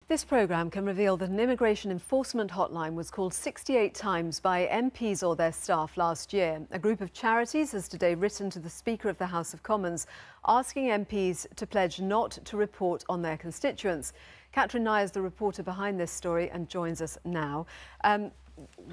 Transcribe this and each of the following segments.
This programme can reveal that an immigration enforcement hotline was called 68 times by MPs or their staff last year. A group of charities has today written to the Speaker of the House of Commons asking MPs to pledge not to report on their constituents. Catherine Nye is the reporter behind this story and joins us now.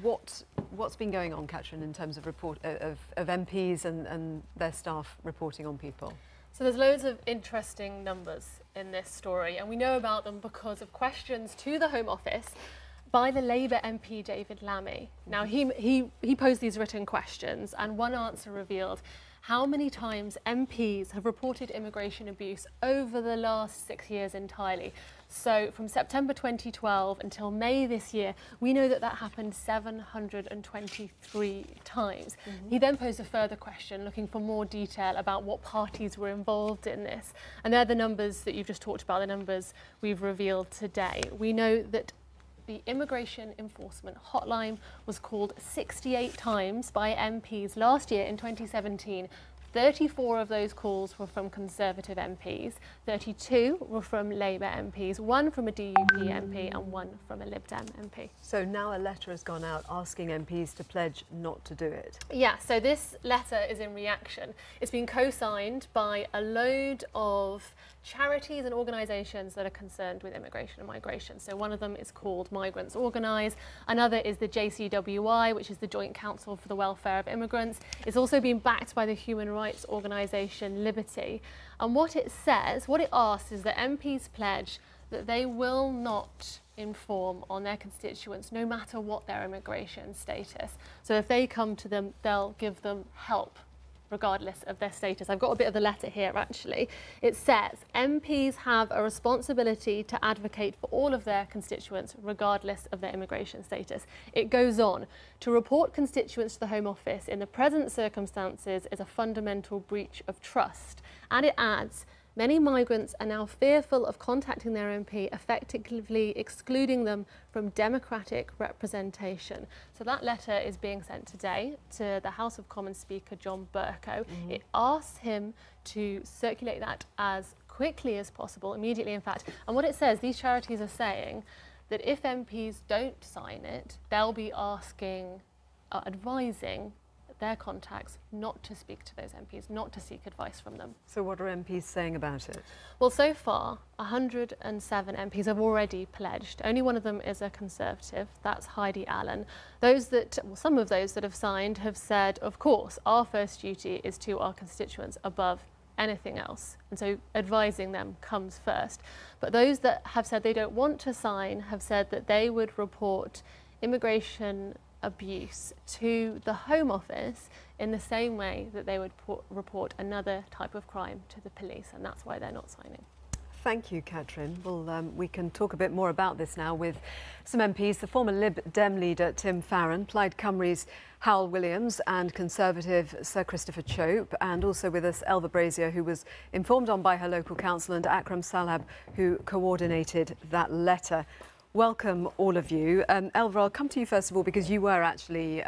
What's been going on, Catherine, in terms of MPs and their staff reporting on people? So there's loads of interesting numbers in this story, and we know about them because of questions to the Home Office by the Labour MP David Lammy. Now he posed these written questions, and one answer revealed how many times MPs have reported immigration abuse over the last 6 years entirely. So from September 2012 until May this year, we know that that happened 723 times. He then posed a further question looking for more detail about what parties were involved in this. And they're the numbers that you've just talked about, the numbers we've revealed today. We know that the Immigration Enforcement Hotline was called 68 times by MPs last year in 2017. 34 of those calls were from Conservative MPs, 32 were from Labour MPs, 1 from a DUP MP and 1 from a Lib Dem MP. So now a letter has gone out asking MPs to pledge not to do it. Yeah, so this letter is in reaction. It's been co-signed by a load of charities and organisations that are concerned with immigration and migration. So one of them is called Migrants Organise, another is the JCWI, which is the Joint Council for the Welfare of Immigrants. It's also been backed by the human rights organisation Liberty. And what it says, what it asks is that MPs pledge that they will not inform on their constituents no matter what their immigration status. So if they come to them, they'll give them help regardless of their status. I've got a bit of the letter here actually. It says MPs have a responsibility to advocate for all of their constituents regardless of their immigration status. It goes on to report constituents to the Home Office in the present circumstances is a fundamental breach of trust. And it adds, many migrants are now fearful of contacting their MP, effectively excluding them from democratic representation. So that letter is being sent today to the House of Commons Speaker John Bercow. It asks him to circulate that as quickly as possible, immediately in fact. And what it says, these charities are saying that if MPs don't sign it, they'll be advising their contacts not to speak to those MPs, not to seek advice from them. So what are MPs saying about it? Well, so far, 107 MPs have already pledged. Only one of them is a Conservative, that's Heidi Allen. Some of those that have signed have said, of course, our first duty is to our constituents above anything else. And so advising them comes first. But those that have said they don't want to sign have said that they would report immigration abuse to the Home Office in the same way that they would report another type of crime to the police, and that's why they're not signing. Thank you, Catherine. Well, we can talk a bit more about this now with some MPs. The former Lib Dem leader Tim Farron, Plaid Cymru's Howell Williams and Conservative Sir Christopher Chope, and also with us Elva Brazier, who was informed on by her local council, and Akram Salhab, who coordinated that letter. Welcome, all of you. Elva, I'll come to you first of all because you were actually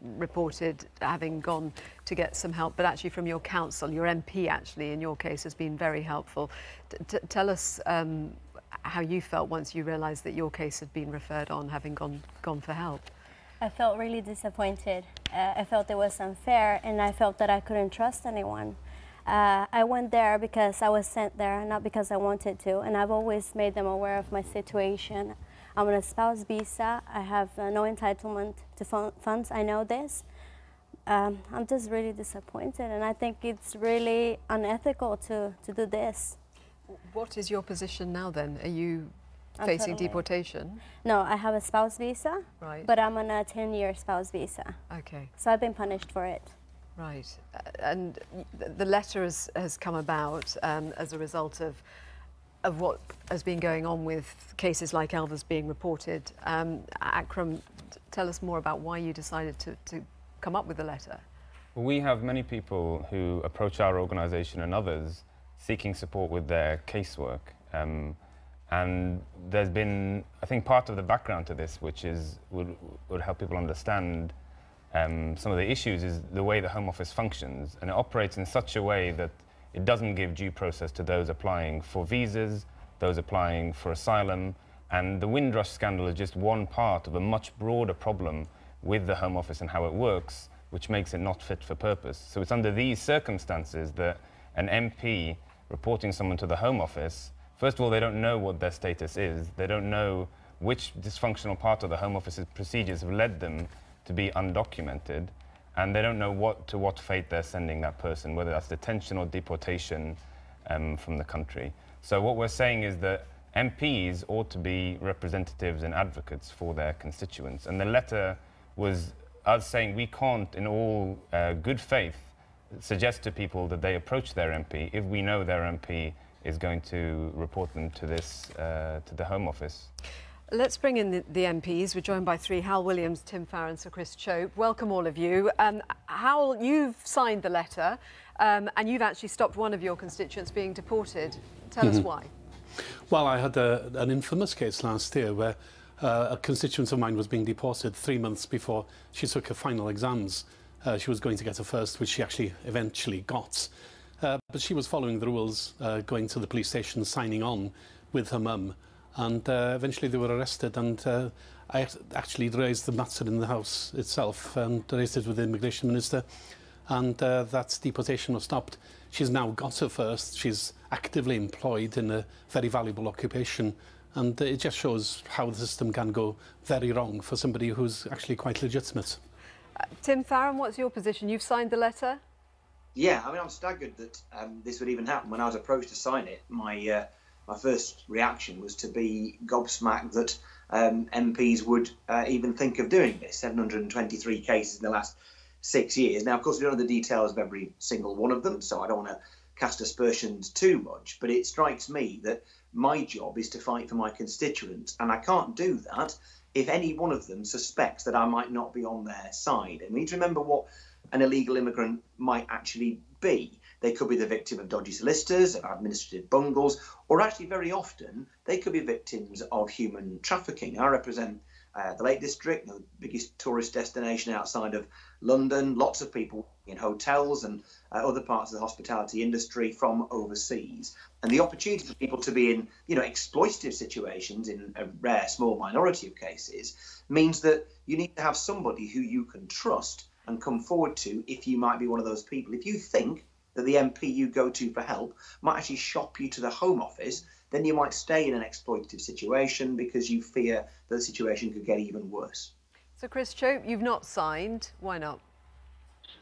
reported having gone to get some help, but actually from your council, your MP actually in your case has been very helpful. Tell us how you felt once you realised that your case had been referred on, having gone for help. I felt really disappointed. I felt it was unfair, and I felt that I couldn't trust anyone. I went there because I was sent there, not because I wanted to, and I've always made them aware of my situation. I'm on a spouse visa. I have no entitlement to funds. I know this. I'm just really disappointed, and I think it's really unethical to do this. What is your position now then? Are you facing deportation? No, I have a spouse visa, right, but I'm on a 10-year spouse visa. Okay. So I've been punished for it. Right. And the letter has come about as a result of what has been going on with cases like Elva's being reported. Akram, tell us more about why you decided to come up with the letter. Well, we have many people who approach our organisation and others seeking support with their casework. And there's been, I think, part of the background to this, which would help people understand some of the issues, is the way the Home Office functions. And it operates in such a way that it doesn't give due process to those applying for visas, those applying for asylum, And the Windrush scandal is just one part of a much broader problem with the Home Office and how it works, which makes it not fit for purpose. So it's under these circumstances that an MP reporting someone to the Home Office, first of all, they don't know what their status is. They don't know which dysfunctional part of the Home Office's procedures have led them to be undocumented, and they don't know what fate they're sending that person, whether that's detention or deportation from the country. So what we're saying is that MPs ought to be representatives and advocates for their constituents. And the letter was us saying we can't, in all good faith, suggest to people that they approach their MP if we know their MP is going to report them to to the Home Office. Let's bring in the MPs. We're joined by three: Hal Williams, Tim Farron, Sir Chris Chope. Welcome, all of you. Hal, you've signed the letter, and you've actually stopped one of your constituents being deported. Tell us why. Well, I had an infamous case last year where a constituent of mine was being deported 3 months before she took her final exams. She was going to get a first, which she actually eventually got. But she was following the rules, going to the police station, signing on with her mum. And eventually they were arrested, and I actually raised the matter in the House itself and raised it with the Immigration Minister, and that deportation was stopped. She's now got her first. She's actively employed in a very valuable occupation, and it just shows how the system can go very wrong for somebody who's actually quite legitimate. Tim Farron, what's your position? You've signed the letter? Yeah, I mean, I'm staggered that this would even happen. When I was approached to sign it, my first reaction was to be gobsmacked that MPs would even think of doing this. 723 cases in the last 6 years. Now, of course, we don't know the details of every single one of them, so I don't want to cast aspersions too much, but it strikes me that my job is to fight for my constituents, and I can't do that if any one of them suspects that I might not be on their side. And we need to remember what an illegal immigrant might actually be. They could be the victim of dodgy solicitors, of administrative bungles, or actually very often they could be victims of human trafficking. I represent the Lake District, the biggest tourist destination outside of London. Lots of people in hotels and other parts of the hospitality industry from overseas. And the opportunity for people to be in, exploitative situations in a rare small minority of cases means that you need to have somebody who you can trust and come forward to if you might be one of those people. If you think that the MP you go to for help might actually shop you to the Home Office, then you might stay in an exploitative situation because you fear that the situation could get even worse. So, Chris Chope, you've not signed. Why not?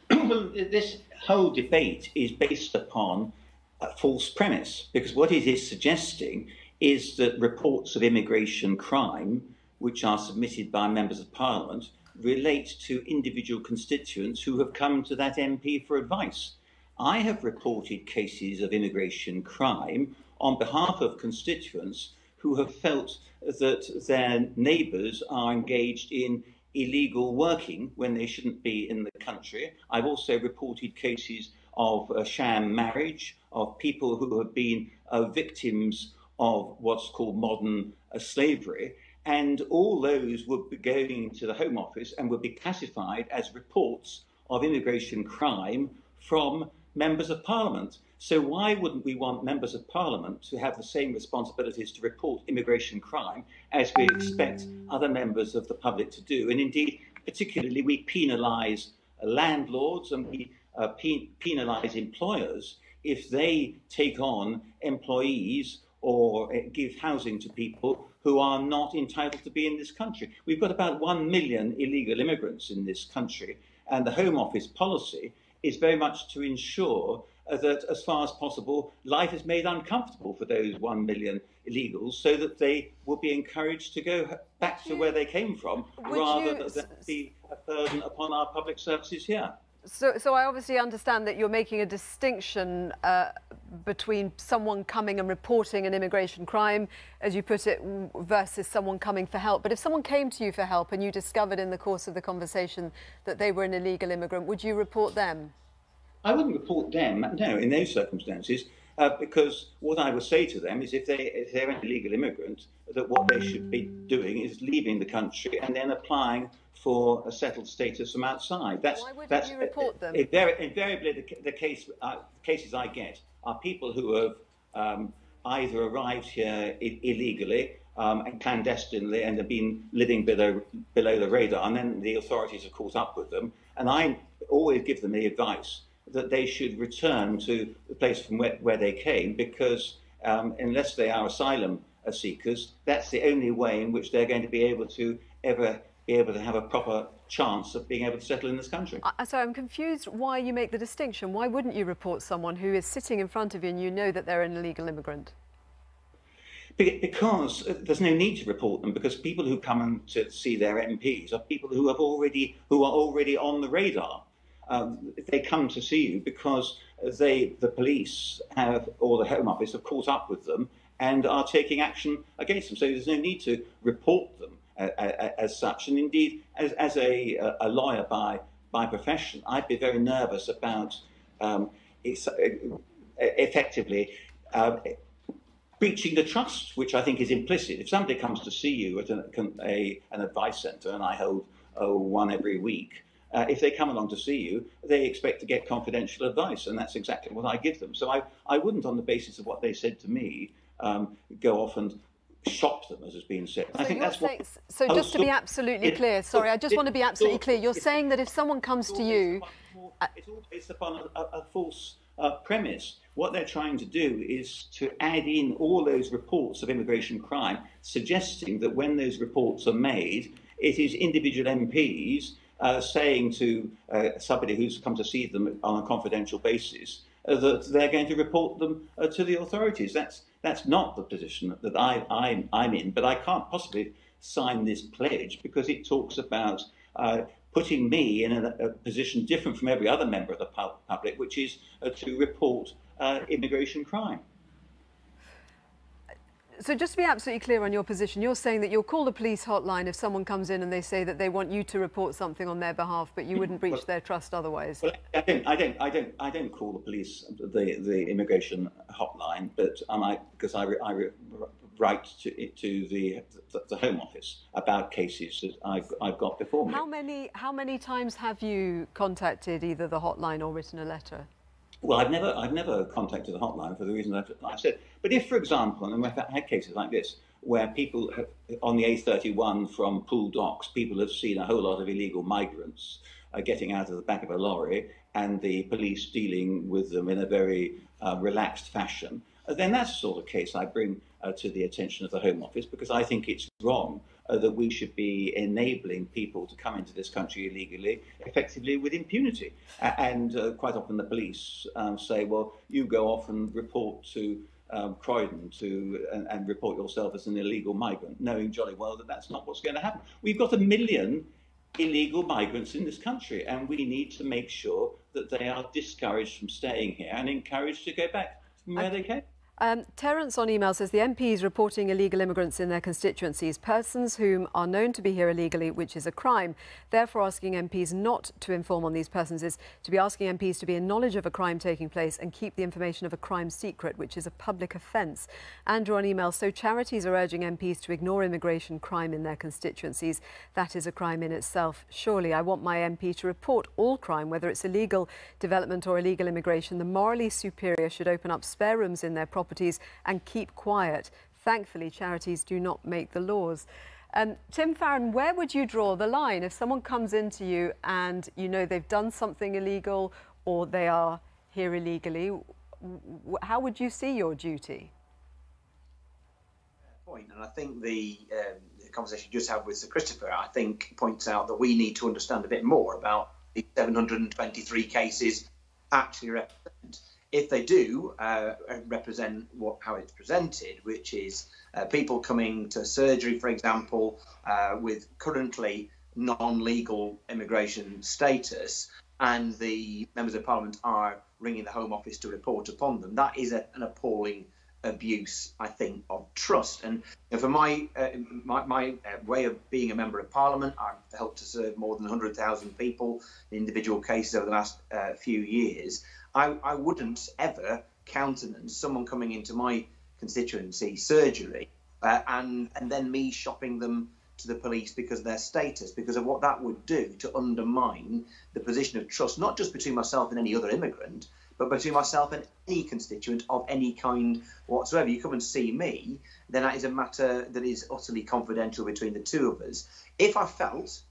Well, this whole debate is based upon a false premise, because what it is suggesting is that reports of immigration crime, which are submitted by members of Parliament, relate to individual constituents who have come to that MP for advice. I have reported cases of immigration crime on behalf of constituents who have felt that their neighbours are engaged in illegal working when they shouldn't be in the country. I've also reported cases of sham marriage, of people who have been victims of what's called modern slavery. And all those would be going to the Home Office and would be classified as reports of immigration crime from members of Parliament. So why wouldn't we want members of Parliament to have the same responsibilities to report immigration crime as we expect other members of the public to do? And indeed, particularly, we penalise landlords and we penalise employers if they take on employees or give housing to people who are not entitled to be in this country. We've got about 1 million illegal immigrants in this country, and the Home Office policy is very much to ensure that, as far as possible, life is made uncomfortable for those 1 million illegals so that they will be encouraged to go back to where they came from rather than be a burden upon our public services here. So I obviously understand that you're making a distinction between someone coming and reporting an immigration crime, as you put it, versus someone coming for help. But if someone came to you for help and you discovered in the course of the conversation that they were an illegal immigrant, would you report them? I wouldn't report them, no, in those circumstances, because what I would say to them is if they're an illegal immigrant, that what they should be doing is leaving the country and then applying for a settled status from outside. Why wouldn't you report them? Invariably, the cases I get are people who have either arrived here illegally and clandestinely and have been living below the radar, and then the authorities have caught up with them. And I always give them the advice that they should return to the place from where they came, because unless they are asylum seekers, that's the only way in which they're going to be able to have a proper chance of being able to settle in this country. So I'm confused why you make the distinction. Why wouldn't you report someone who is sitting in front of you and you know that they're an illegal immigrant? Because there's no need to report them, because people who come in to see their MPs are people who are already on the radar. They come to see you because the police or the Home Office have caught up with them and are taking action against them. So there's no need to report them as such. And indeed, as a lawyer by profession, I'd be very nervous about effectively breaching the trust, which I think is implicit. If somebody comes to see you at an advice centre, and I hold one every week, if they come along to see you, they expect to get confidential advice, and that's exactly what I give them. So I wouldn't, on the basis of what they said to me, go off and shop them, as has been said. So I think that's what. So just to be absolutely clear, sorry, I just want to be absolutely clear. You're saying that if someone comes to you, it's all based upon a false premise. What they're trying to do is to add in all those reports of immigration crime, suggesting that when those reports are made, it is individual MPs saying to somebody who's come to see them on a confidential basis that they're going to report them to the authorities. That's not the position that I'm in, but I can't possibly sign this pledge because it talks about putting me in a position different from every other member of the public, which is to report immigration crime. So just to be absolutely clear on your position, you're saying that you'll call the police hotline if someone comes in and they say that they want you to report something on their behalf, but you wouldn't breach their trust otherwise. Well, I don't call the police the immigration hotline, but because I write to the Home Office about cases that I've got before me. How many times have you contacted either the hotline or written a letter? Well, I've never contacted the hotline for the reason I've said. But if, for example, and we've had cases like this, where people on the A31 from Poole Docks, people have seen a whole lot of illegal migrants getting out of the back of a lorry, and the police dealing with them in a very relaxed fashion, then that's the sort of case I bring to the attention of the Home Office, because I think it's wrong that we should be enabling people to come into this country illegally, effectively with impunity. And quite often the police say, well, you go off and report to Croydon and report yourself as an illegal migrant, knowing jolly well that that's not what's going to happen. We've got 1 million illegal migrants in this country, and we need to make sure that they are discouraged from staying here and encouraged to go back from where they came. Terence on email says the MPs reporting illegal immigrants in their constituencies, persons whom are known to be here illegally, which is a crime. Therefore, asking MPs not to inform on these persons is to be asking MPs to be in knowledge of a crime taking place and keep the information of a crime secret, which is a public offence. Andrew on email, so charities are urging MPs to ignore immigration crime in their constituencies. That is a crime in itself. Surely I want my MP to report all crime, whether it's illegal development or illegal immigration. The morally superior should open up spare rooms in their properties and keep quiet. Thankfully, charities do not make the laws. Tim Farron, where would you draw the line if someone comes into you and you know they've done something illegal or they are here illegally? How would you see your duty? And I think the conversation you just had with Sir Christopher, I think, points out that we need to understand a bit more about the 723 cases actually represent. If they do represent how it's presented, which is people coming to surgery, for example, with currently non-legal immigration status, and the members of Parliament are ringing the Home Office to report upon them, that is an appalling abuse, I think, of trust. And for my way of being a member of Parliament, I've helped to serve more than 100,000 people in individual cases over the last few years. I wouldn't ever countenance someone coming into my constituency surgery and then me shopping them to the police because of their status, because of what that would do to undermine the position of trust, not just between myself and any other immigrant, But between myself and any constituent of any kind whatsoever, you come and see me, then that is a matter that is utterly confidential between the two of us. If I felt,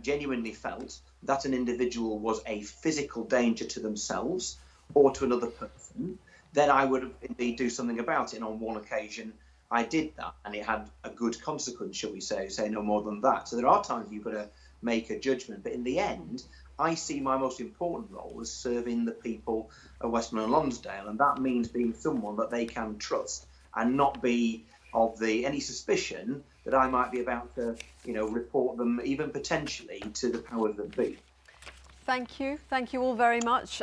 genuinely felt, that an individual was a physical danger to themselves or to another person, then I would indeed do something about it. And on one occasion, I did that, and it had a good consequence, shall we say no more than that. So there are times you've got to make a judgment, but in the end, I see my most important role as serving the people of Westmorland and Lonsdale, and that means being someone that they can trust and not be of any suspicion that I might be about to, report them, even potentially, to the powers that be. Thank you all very much.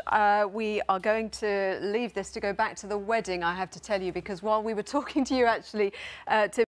We are going to leave this to go back to the wedding, I have to tell you, because while we were talking to you, actually, Tim